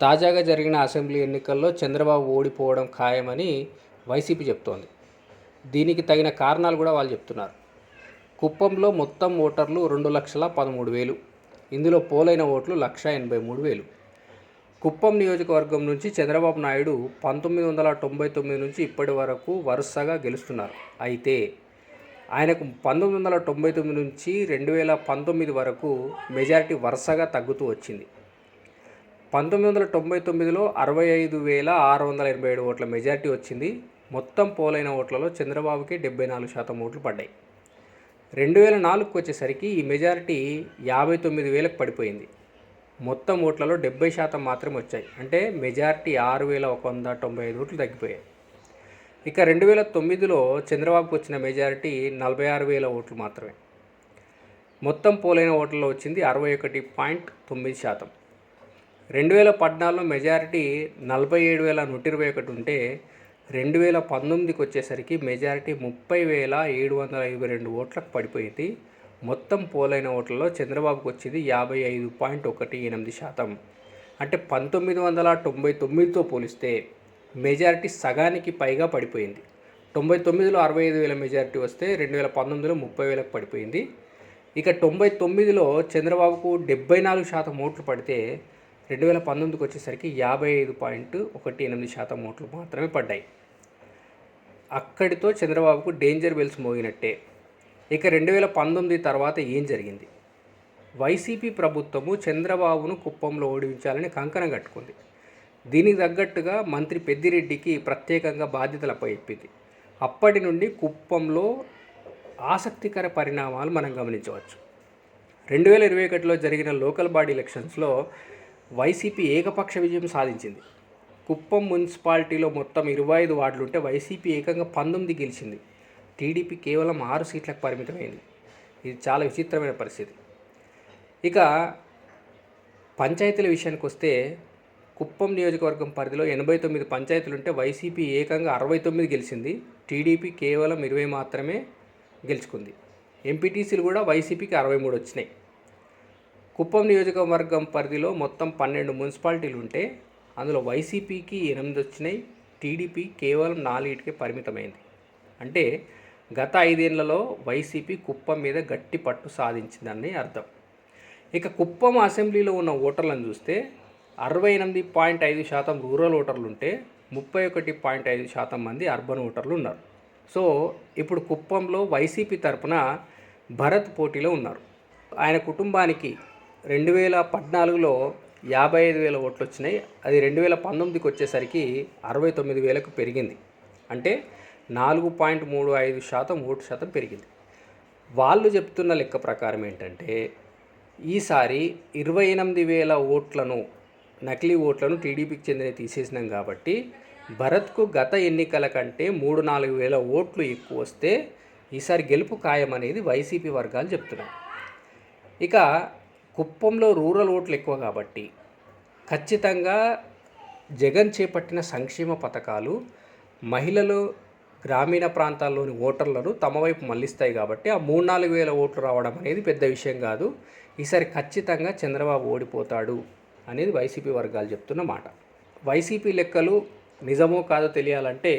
తాజాగా జరిగిన అసెంబ్లీ ఎన్నికల్లో చంద్రబాబు ఓడిపోవడం ఖాయమని వైసీపీ చెప్తోంది. దీనికి తగిన కారణాలు కూడా వాళ్ళు చెప్తున్నారు. కుప్పంలో మొత్తం ఓటర్లు 2,13,000. ఇందులో పోలైన ఓట్లు 1,83,000. కుప్పం నియోజకవర్గం నుంచి చంద్రబాబు నాయుడు 1999 నుంచి ఇప్పటి వరకు వరుసగా గెలుస్తున్నారు. అయితే ఆయనకు 1999 నుంచి 2019 వరకు మెజారిటీ వరుసగా తగ్గుతూ వచ్చింది. 1999లో 65,687 ఓట్ల మెజారిటీ వచ్చింది. మొత్తం పోలైన ఓట్లలో చంద్రబాబుకి 74% ఓట్లు పడ్డాయి. 2004కు వచ్చేసరికి ఈ మెజారిటీ 59,000కు పడిపోయింది. మొత్తం ఓట్లలో 70% మాత్రమే వచ్చాయి. అంటే మెజారిటీ 6,195 ఓట్లు తగ్గిపోయాయి. ఇక 2009లో చంద్రబాబుకు వచ్చిన మెజారిటీ 46,000 ఓట్లు మాత్రమే. మొత్తం పోలైన ఓట్లలో వచ్చింది 61.9%. 2014లో మెజారిటీ 47,121 ఉంటే 2019కి వచ్చేసరికి మెజారిటీ 30,752 ఓట్లకు పడిపోయింది. మొత్తం పోలైన ఓట్లలో చంద్రబాబుకు వచ్చింది 55.18%. అంటే 1999తో పోలిస్తే మెజారిటీ సగానికి పైగా పడిపోయింది. 99లో 65,000 మెజారిటీ వస్తే 2019లో 30,000కు పడిపోయింది. ఇక 99లో చంద్రబాబుకు 74% ఓట్లు పడితే 2019కి వచ్చేసరికి 55.18% ఓట్లు మాత్రమే పడ్డాయి. అక్కడితో చంద్రబాబుకు డేంజర్ బెల్స్ మోగినట్టే. ఇక 2019 తర్వాత ఏం జరిగింది? వైసీపీ ప్రభుత్వము చంద్రబాబును కుప్పంలో ఓడించాలని కంకణం కట్టుకుంది. దీనికి తగ్గట్టుగా మంత్రి పెద్దిరెడ్డికి ప్రత్యేకంగా బాధ్యతలు అప్పచెప్పింది. అప్పటి నుండి కుప్పంలో ఆసక్తికర పరిణామాలు మనం గమనించవచ్చు. 2021లో జరిగిన లోకల్ బాడీ ఎలక్షన్స్లో వైసీపీ ఏకపక్ష విజయం సాధించింది. కుప్పం మున్సిపాలిటీలో మొత్తం 25 వార్డులుంటే వైసీపీ ఏకంగా 19 గెలిచింది. టీడీపీ కేవలం 6 సీట్లకు పరిమితమైంది. ఇది చాలా విచిత్రమైన పరిస్థితి. ఇక పంచాయతీల విషయానికి వస్తే కుప్పం నియోజకవర్గం పరిధిలో 89 పంచాయతీలుంటే వైసీపీ ఏకంగా 69 గెలిచింది. టీడీపీ కేవలం 20 మాత్రమే గెలుచుకుంది. ఎంపీటీసీలు కూడా వైసీపీకి 63 వచ్చినాయి. కుప్పం నియోజకవర్గం పరిధిలో మొత్తం 12 మున్సిపాలిటీలు ఉంటే అందులో వైసీపీకి 8 వచ్చినాయి. టీడీపీ కేవలం 4కే పరిమితమైంది. అంటే గత 5 ఏళ్లలో వైసీపీ కుప్పం మీద గట్టి పట్టు సాధించిందని అర్థం. ఇక కుప్పం అసెంబ్లీలో ఉన్న ఓటర్లను చూస్తే 68.5% రూరల్ ఓటర్లు ఉంటే 31.5% మంది అర్బన్ ఓటర్లు ఉన్నారు. సో ఇప్పుడు కుప్పంలో వైసీపీ తరపున భరత్ పోటీలో ఉన్నారు. ఆయన కుటుంబానికి 2014లో 55,000 ఓట్లు వచ్చినాయి. అది 2019కి వచ్చేసరికి 69,000కు పెరిగింది. అంటే 4.35% ఓటు శాతం పెరిగింది. వాళ్ళు చెప్తున్న లెక్క ప్రకారం ఏంటంటే ఈసారి 28,000 ఓట్లను నకిలీ ఓట్లను టీడీపీకి చెందిన తీసేసినాం కాబట్టి భరత్కు గత ఎన్నికల కంటే 3-4 ఓట్లు ఎక్కువ వస్తే ఈసారి గెలుపు ఖాయమనేది వైసీపీ వర్గాలు చెప్తున్నాయి. ఇక కుప్పంలో రూరల్ ఓట్లు ఎక్కువ కాబట్టి ఖచ్చితంగా జగన్ చేపట్టిన సంక్షేమ పథకాలు మహిళలు గ్రామీణ ప్రాంతాల్లోని ఓటర్లను తమ వైపు మళ్లిస్తాయి కాబట్టి ఆ 3-4 ఓట్లు రావడం అనేది పెద్ద విషయం కాదు. ఈసారి ఖచ్చితంగా చంద్రబాబు ఓడిపోతాడు అనేది వైసీపీ వర్గాలు చెప్తున్న మాట. వైసీపీ లెక్కలు నిజమో కాదో తెలియాలంటే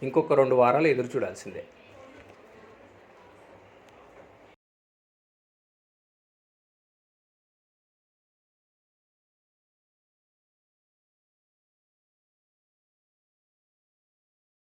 ఇంకొక 2 వారాలు ఎదురు చూడాల్సిందే.